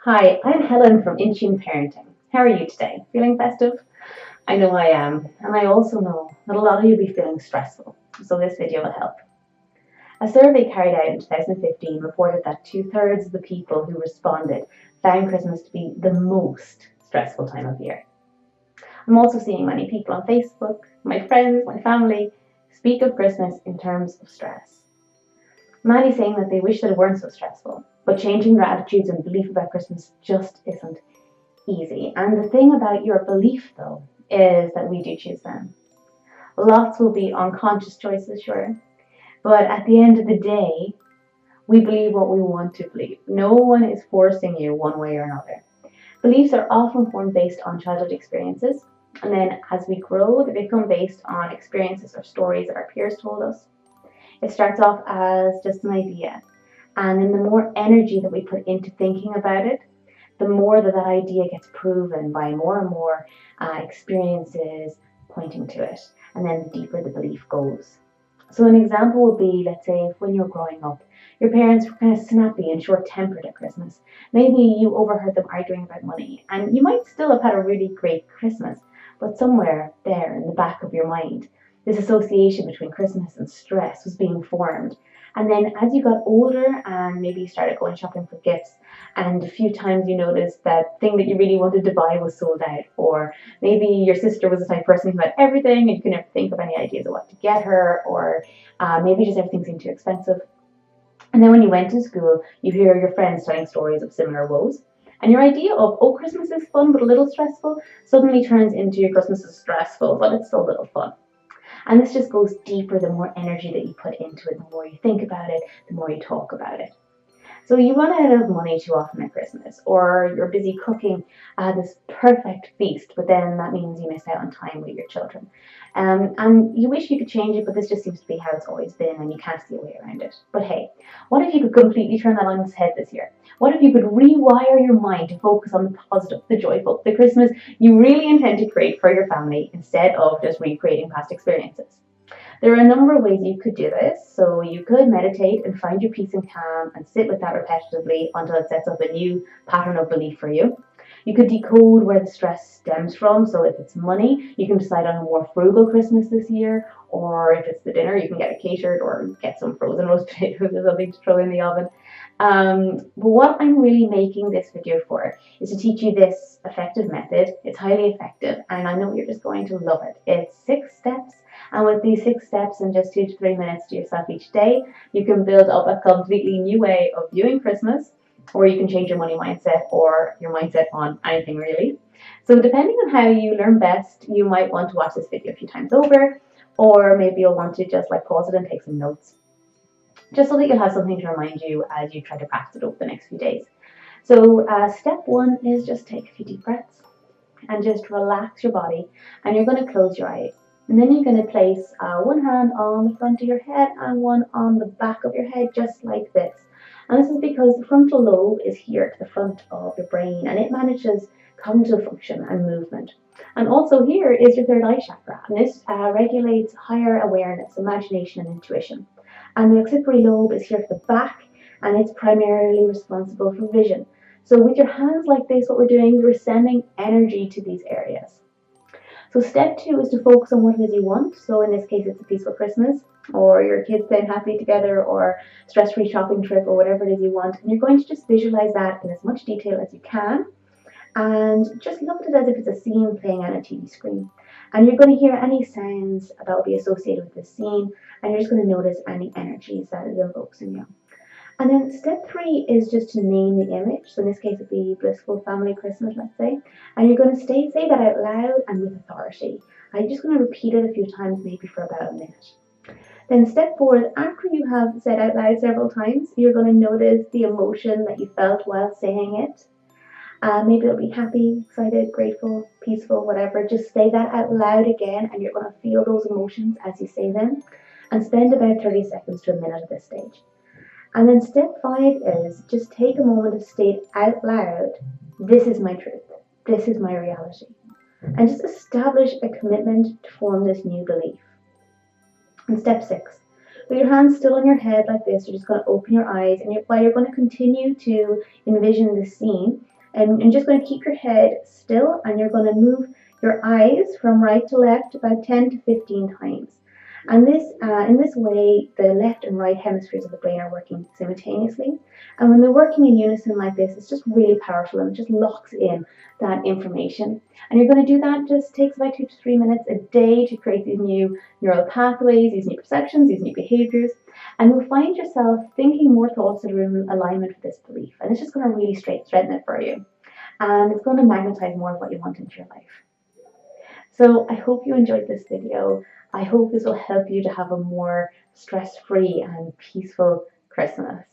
Hi, I'm Helen from In Parenting. How are you today? Feeling festive? I know I am, and I also know that a lot of you will be feeling stressful, so this video will help. A survey carried out in 2015 reported that two-thirds of the people who responded found Christmas to be the most stressful time of year. I'm also seeing many people on Facebook, my friends, my family, speak of Christmas in terms of stress. Many saying that they wish that it weren't so stressful, but changing their attitudes and belief about Christmas just isn't easy. And the thing about your belief, though, is that we do choose them. Lots will be unconscious choices, sure, but at the end of the day, we believe what we want to believe. No one is forcing you one way or another. Beliefs are often formed based on childhood experiences, and then as we grow, they become based on experiences or stories that our peers told us. It starts off as just an idea, and then the more energy that we put into thinking about it, the more that idea gets proven by more and more experiences pointing to it, and then the deeper the belief goes. So an example would be, let's say, if when you're growing up, your parents were kind of snappy and short-tempered at Christmas. Maybe you overheard them arguing about money, and you might still have had a really great Christmas, but somewhere there in the back of your mind, this association between Christmas and stress was being formed. And then as you got older and maybe you started going shopping for gifts, and a few times you noticed that thing that you really wanted to buy was sold out, or maybe your sister was the type of person who had everything and you could never think of any ideas of what to get her, or maybe just everything seemed too expensive. And then when you went to school, you hear your friends telling stories of similar woes. And your idea of, oh, Christmas is fun but a little stressful, suddenly turns into Christmas is stressful, but it's still a little fun. And this just goes deeper the more energy that you put into it, the more you think about it, the more you talk about it. So you run out of money too often at Christmas, or you're busy cooking this perfect feast, but then that means you miss out on time with your children. And you wish you could change it, but this just seems to be how it's always been, and you can't see a way around it. But hey, what if you could completely turn that on its head this year? What if you could rewire your mind to focus on the positive, the joyful, the Christmas you really intend to create for your family instead of just recreating past experiences? There are a number of ways you could do this. So you could meditate and find your peace and calm and sit with that repetitively until it sets up a new pattern of belief for you. You could decode where the stress stems from. So if it's money, you can decide on a more frugal Christmas this year. Or if it's the dinner, you can get it catered or get some frozen roast potatoes or something to throw in the oven. But what I'm really making this video for is to teach you this effective method. It's highly effective and I know you're just going to love it. It's 6 steps. And with these 6 steps in just 2 to 3 minutes to yourself each day, you can build up a completely new way of viewing Christmas, or you can change your money mindset or your mindset on anything really. So depending on how you learn best, you might want to watch this video a few times over, or maybe you'll want to just pause it and take some notes, just so that you'll have something to remind you as you try to practice it over the next few days. So step 1 is just take a few deep breaths and just relax your body, and you're going to close your eyes. And then you're going to place one hand on the front of your head and one on the back of your head, just like this. And this is because the frontal lobe is here to the front of your brain, and it manages cognitive function and movement. And also here is your third eye chakra, and this regulates higher awareness, imagination, and intuition. And the occipital lobe is here at the back, and it's primarily responsible for vision. So with your hands like this, what we're doing is we're sending energy to these areas. So step 2 is to focus on what it is you want. So in this case, it's a peaceful Christmas, or your kids playing happily together, or stress-free shopping trip, or whatever it is you want. And you're going to just visualize that in as much detail as you can, and just look at it as if it's a scene playing on a TV screen. And you're going to hear any sounds that will be associated with this scene, and you're just going to notice any energies that it evokes in you. And then step 3 is just to name the image. So in this case, it'd be blissful family Christmas, let's say. And you're going to say that out loud and with authority. And you're just going to repeat it a few times, maybe for about a minute. Then step 4 is after you have said out loud several times, you're going to notice the emotion that you felt while saying it. Maybe it'll be happy, excited, grateful, peaceful, whatever. Just say that out loud again, and you're going to feel those emotions as you say them. And spend about 30 seconds to a minute at this stage. And then step 5 is just take a moment to state out loud, this is my truth, this is my reality. And just establish a commitment to form this new belief. And step 6, with your hands still on your head like this, you're just going to open your eyes, and while you're going to continue to envision this scene, And you're just going to keep your head still, and you're going to move your eyes from right to left about 10 to 15 times. And in this way, the left and right hemispheres of the brain are working simultaneously. And when they're working in unison like this, it's just really powerful and it just locks in that information. And you're going to do that, just takes about 2 to 3 minutes a day to create these new neural pathways, these new perceptions, these new behaviors. And you'll find yourself thinking more thoughts that are in alignment with this belief. And it's just going to really strengthen it for you. And it's going to magnetize more of what you want into your life. So I hope you enjoyed this video. I hope this will help you to have a more stress-free and peaceful Christmas.